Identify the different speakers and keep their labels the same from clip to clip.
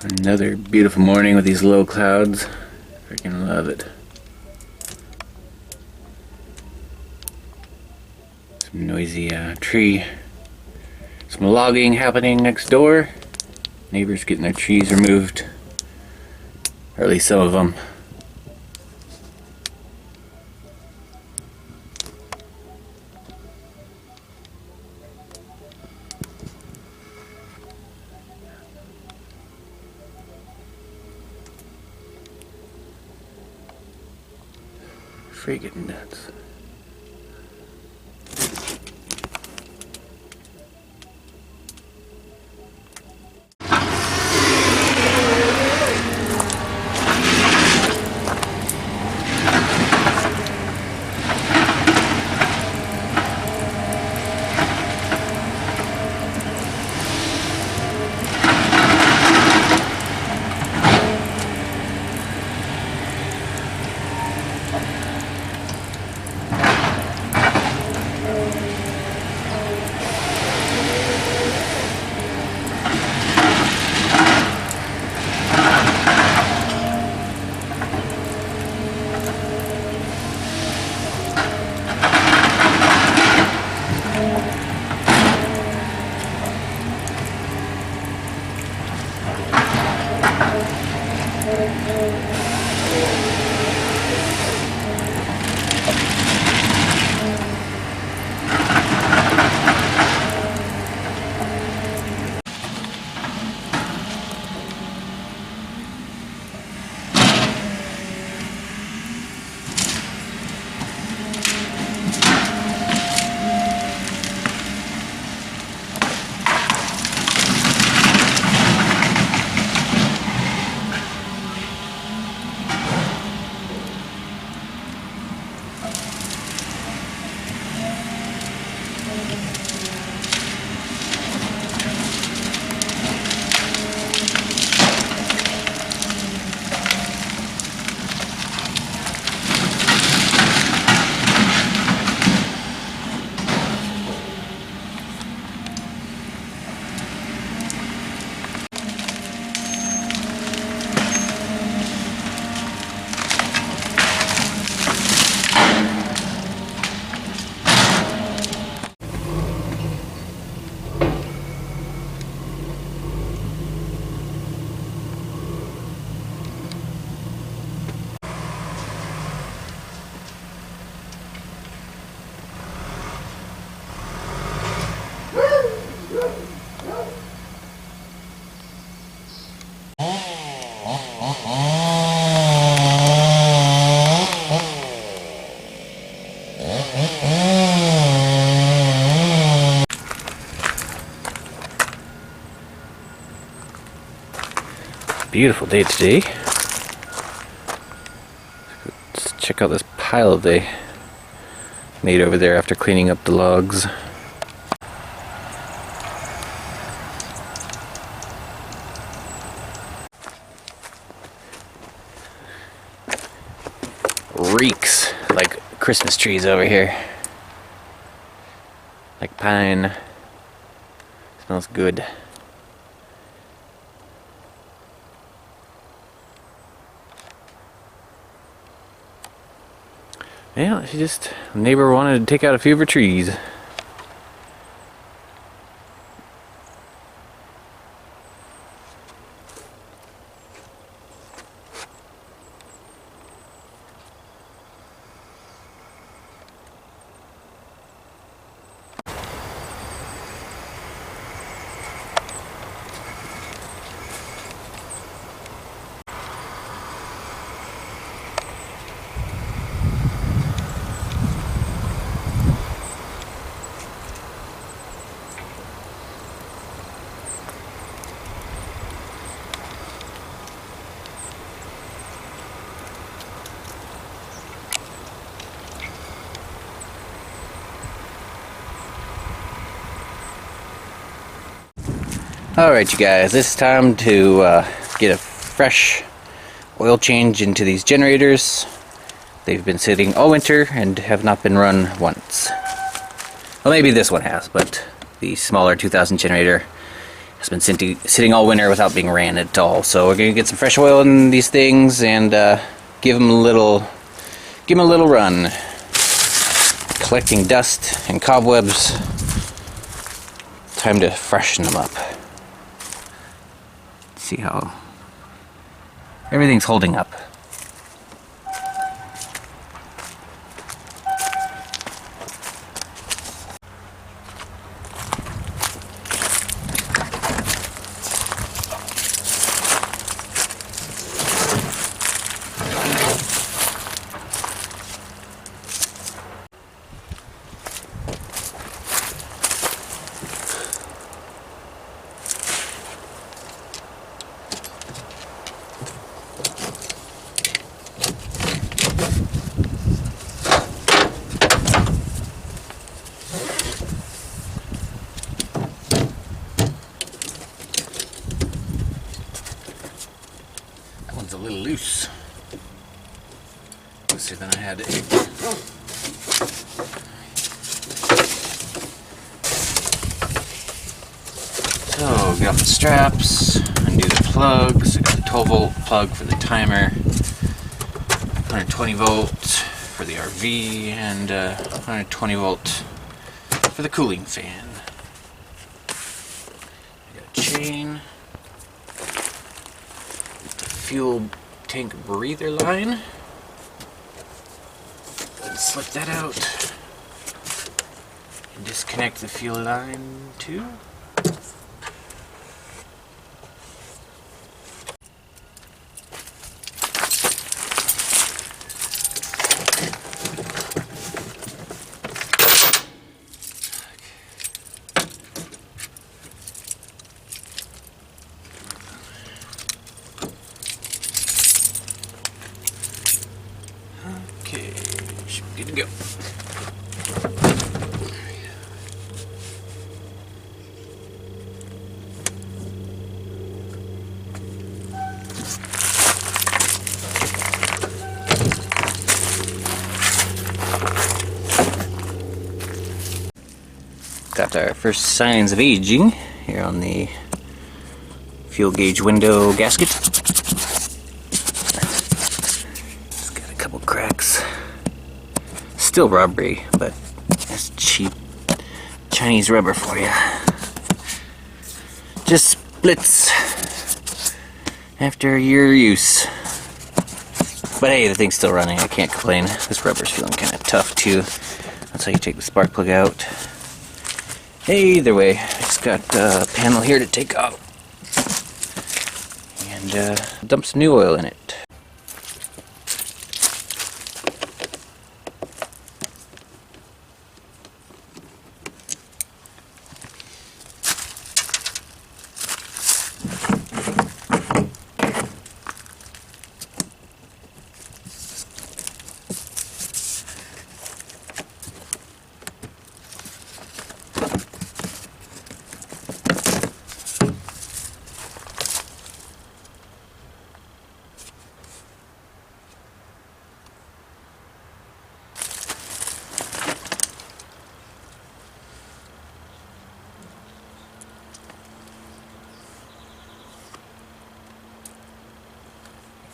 Speaker 1: Another beautiful morning with these low clouds. Freaking love it. Some noisy tree. Some logging happening next door. Neighbors getting their trees removed. Or at least some of them. Freaking nuts. Beautiful day today. Let's check out this pile they made over there after cleaning up the logs. Reeks like Christmas trees over here. Like pine. Smells good. Yeah, neighbor wanted to take out a few of her trees. Alright you guys, it's time to get a fresh oil change into these generators. They've been sitting all winter and have not been run once. Well, maybe this one has, but the smaller 2000 generator It's been sitting all winter without being ran at all. So we're gonna get some fresh oil in these things and give them a little run. Collecting dust and cobwebs. Time to freshen them up. See how everything's holding up. A little loose. Looser than I had it. So, get off the straps, undo the plugs. I got the 12-volt plug for the timer, 120 volt for the RV, and 120 volt for the cooling fan. I got a chain. Fuel tank breather line. Let's slip that out and disconnect the fuel line too. Okay, should be good to go. Got our first signs of aging here on the fuel gauge window gasket. It's got a couple cracks. Still rubbery, but that's cheap Chinese rubber for you. Just splits after a year of use. But hey, the thing's still running. I can't complain. This rubber's feeling kind of tough too. That's how you take the spark plug out. Either way, it's got a panel here to take out and dump some new oil in it.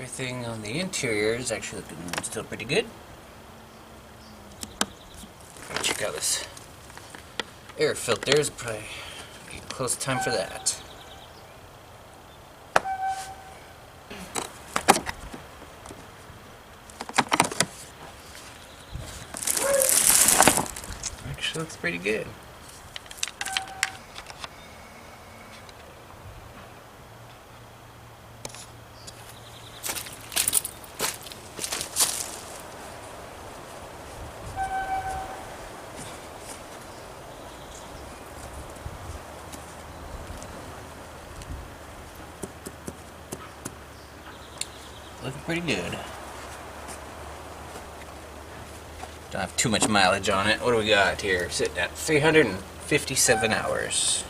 Speaker 1: Everything on the interior is actually looking still pretty good. Check out this air filter. It's probably close time for that. Actually looks pretty good. Looking pretty good. Don't have too much mileage on it. What do we got here? Sitting at 357 hours.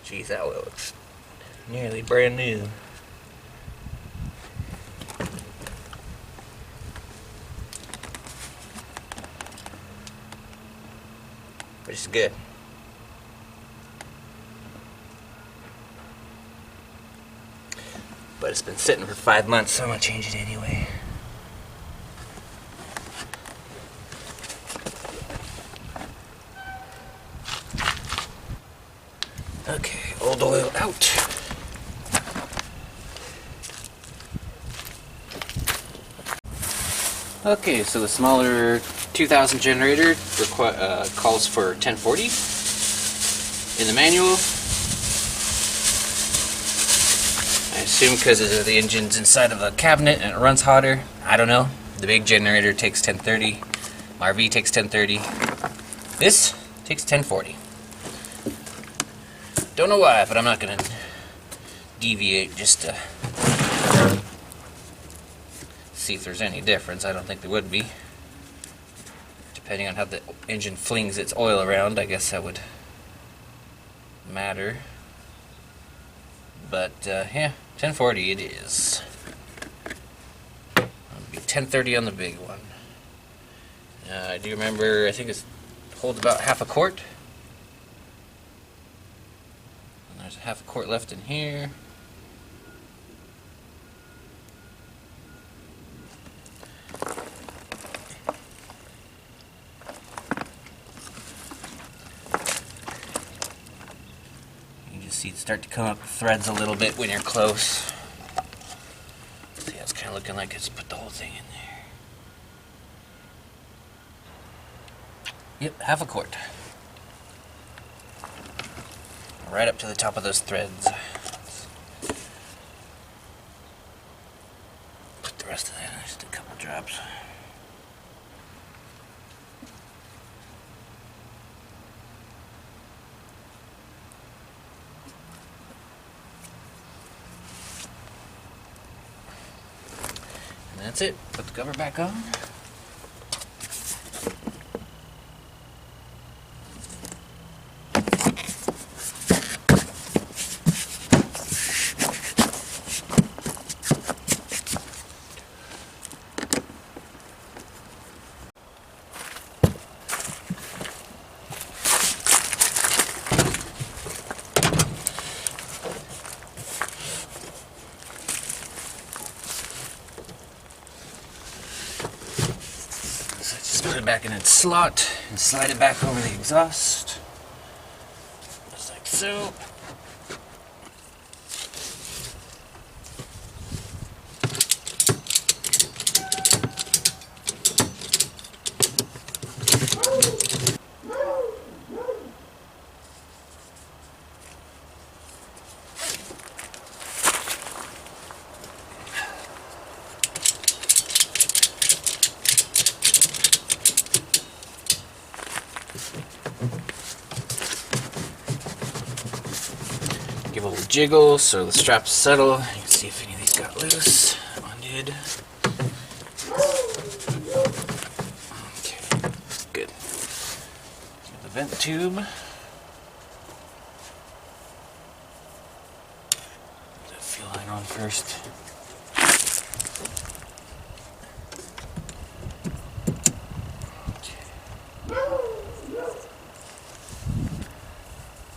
Speaker 1: Geez, that oil looks nearly brand new. Which is good. But it's been sitting for 5 months, so I'm gonna change it anyway. Okay, old oil out. Okay, so the smaller 2000 generator calls for 1040 in the manual. I assume because the engine's inside of a cabinet and it runs hotter. I don't know. The big generator takes 1030. RV takes 1030. This takes 1040. Don't know why, but I'm not gonna deviate just to see if there's any difference. I don't think there would be. Depending on how the engine flings its oil around, I guess that would matter. But yeah, 1040 it is. It'll be 1030 on the big one. I do remember, I think it holds about half a quart. And there's half a quart left in here. See it start to come up threads a little bit when you're close. See how it's kind of looking like it's put the whole thing in there. Yep, half a quart. Right up to the top of those threads. Put the rest of that in just a couple drops. And that's it. Put the cover back on. Put it back in its slot and slide it back over the exhaust. Just like so. Give a little jiggle so the straps settle. You can see if any of these got loose. One did. Okay, good. Get the vent tube. Put that fuel line on first.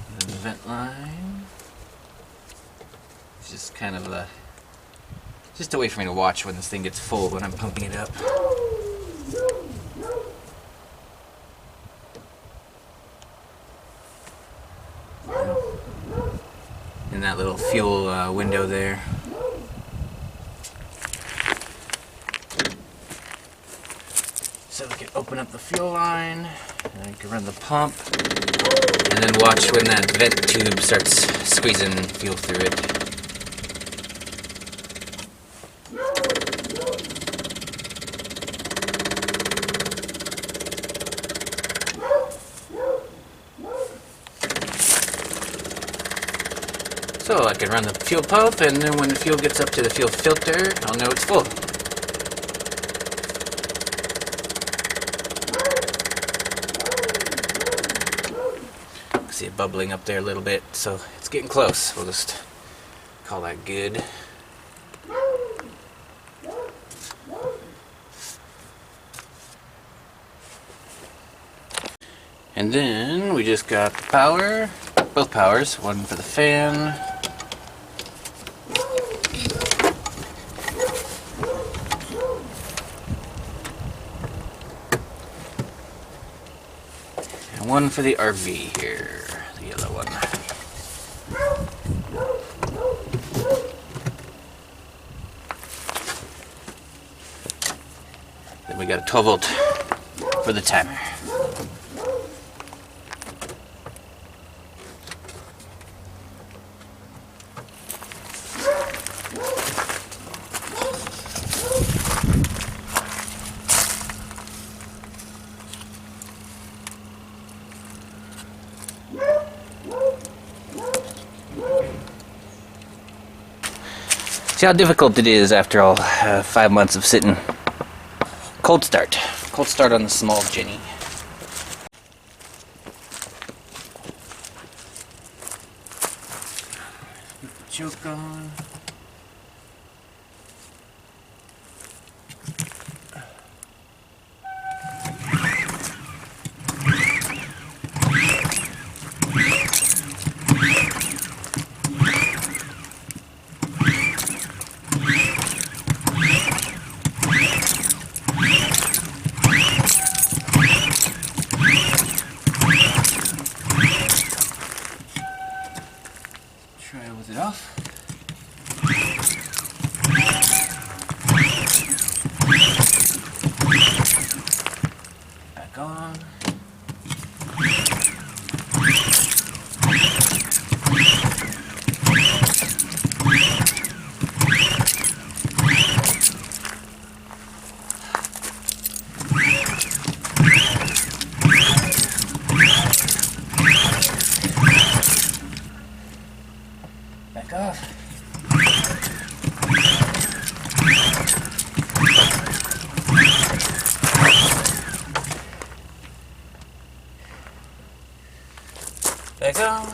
Speaker 1: And then the vent line. Just kind of just a way for me to watch when this thing gets full when I'm pumping it up. In that little fuel window there. So we can open up the fuel line, and I can run the pump, and then watch when that vent tube starts squeezing fuel through it. So I can run the fuel pump, and then when the fuel gets up to the fuel filter, I'll know it's full. see it bubbling up there a little bit, so it's getting close. We'll just call that good. And then we just got the power, both powers, one for the fan. And one for the RV here, the yellow one. Then we got a 12 volt for the timer. See how difficult it is after all 5 months of sitting. Cold start. Cold start on the small Jenny. Put the choke on. Try with it off. Back on. Back off. Back on.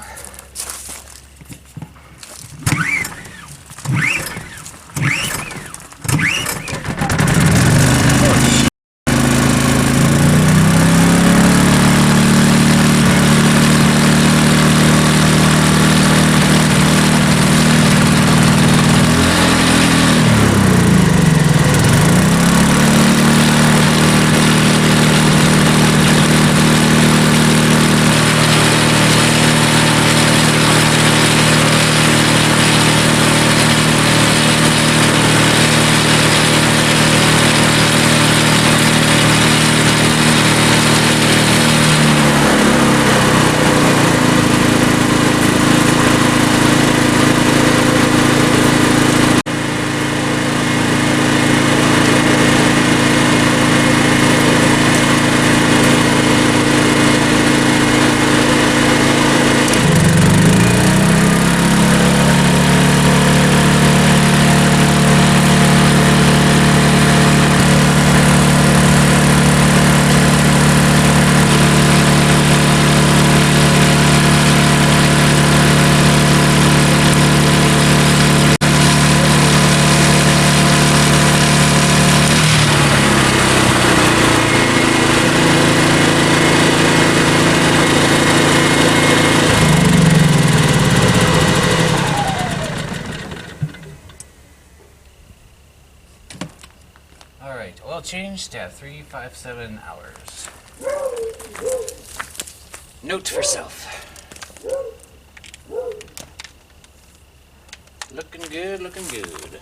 Speaker 1: Alright, oil change to 357 hours. Note for self. Looking good, looking good.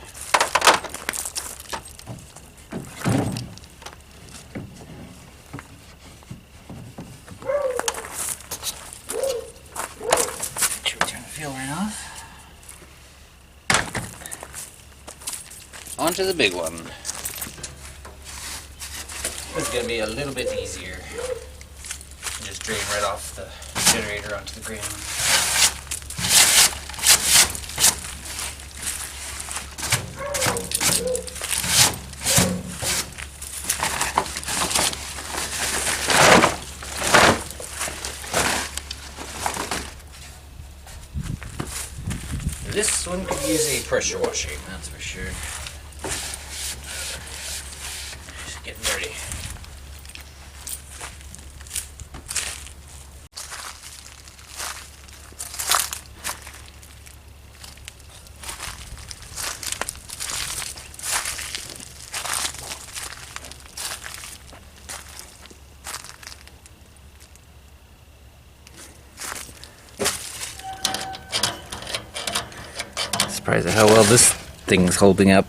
Speaker 1: Make sure we turn the fuel line off. On to the big one. It's going to be a little bit easier. Just drain right off the generator onto the ground. This one could use a pressure washing, that's for sure. Just getting dirty. Surprised at how well this thing's holding up.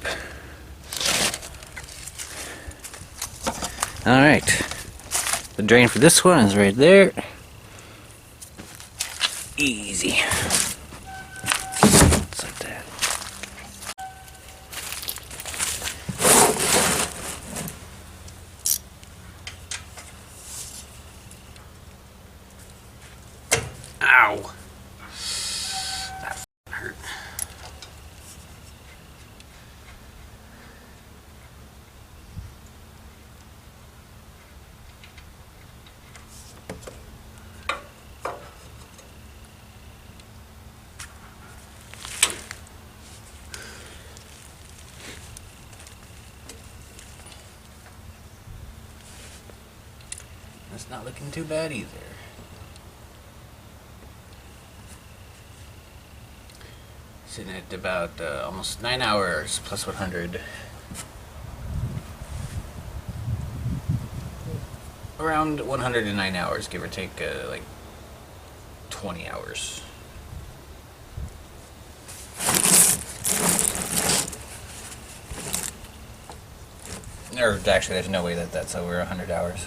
Speaker 1: Alright. The drain for this one is right there. Easy. Just like that. Ow! That hurt. That's not looking too bad either. Sitting at about almost 9 hours plus 100. Around 109 hours, give or take like 20 hours. Or actually, there's no way that that's over 100 hours.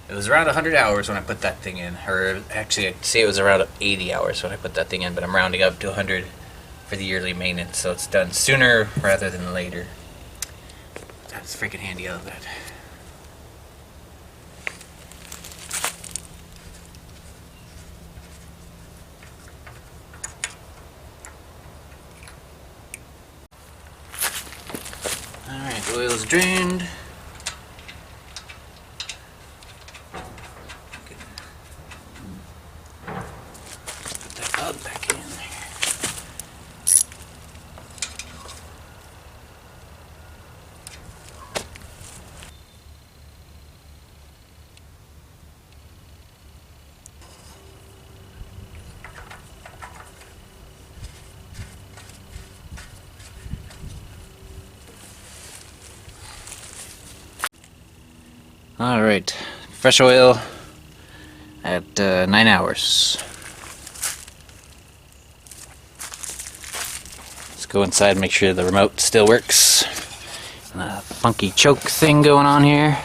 Speaker 1: It was around 100 hours when I put that thing in. Or actually, I'd say it was around 80 hours when I put that thing in, but I'm rounding up to 100 for the yearly maintenance, so it's done sooner rather than later. That's freaking handy, I love that. Alright, the oil's drained. Back in there. All right, fresh oil at 9 hours. Go inside and make sure the remote still works. And a funky choke thing going on here.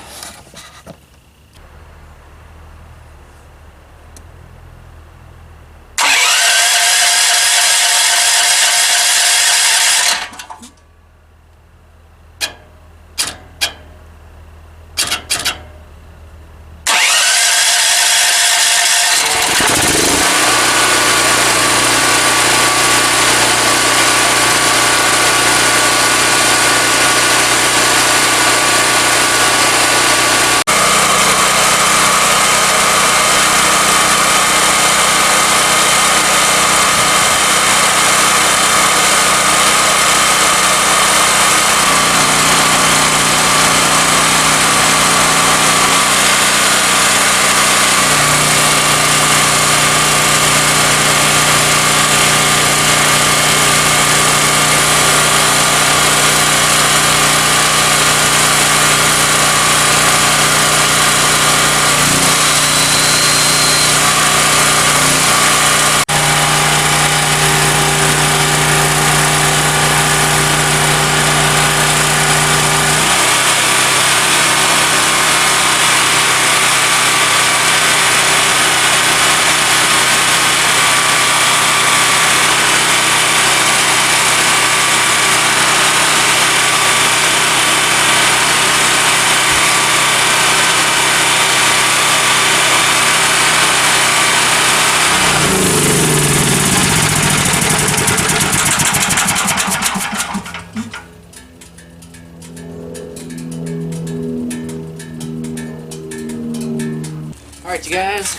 Speaker 1: Alright you guys,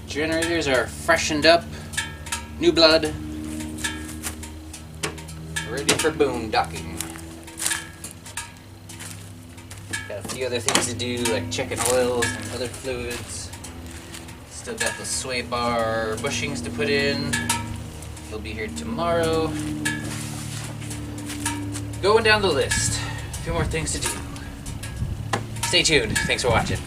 Speaker 1: generators are freshened up, new blood, ready for boondocking. Got a few other things to do, like checking oils and other fluids. Still got the sway bar bushings to put in. He'll be here tomorrow. Going down the list. A few more things to do. Stay tuned. Thanks for watching.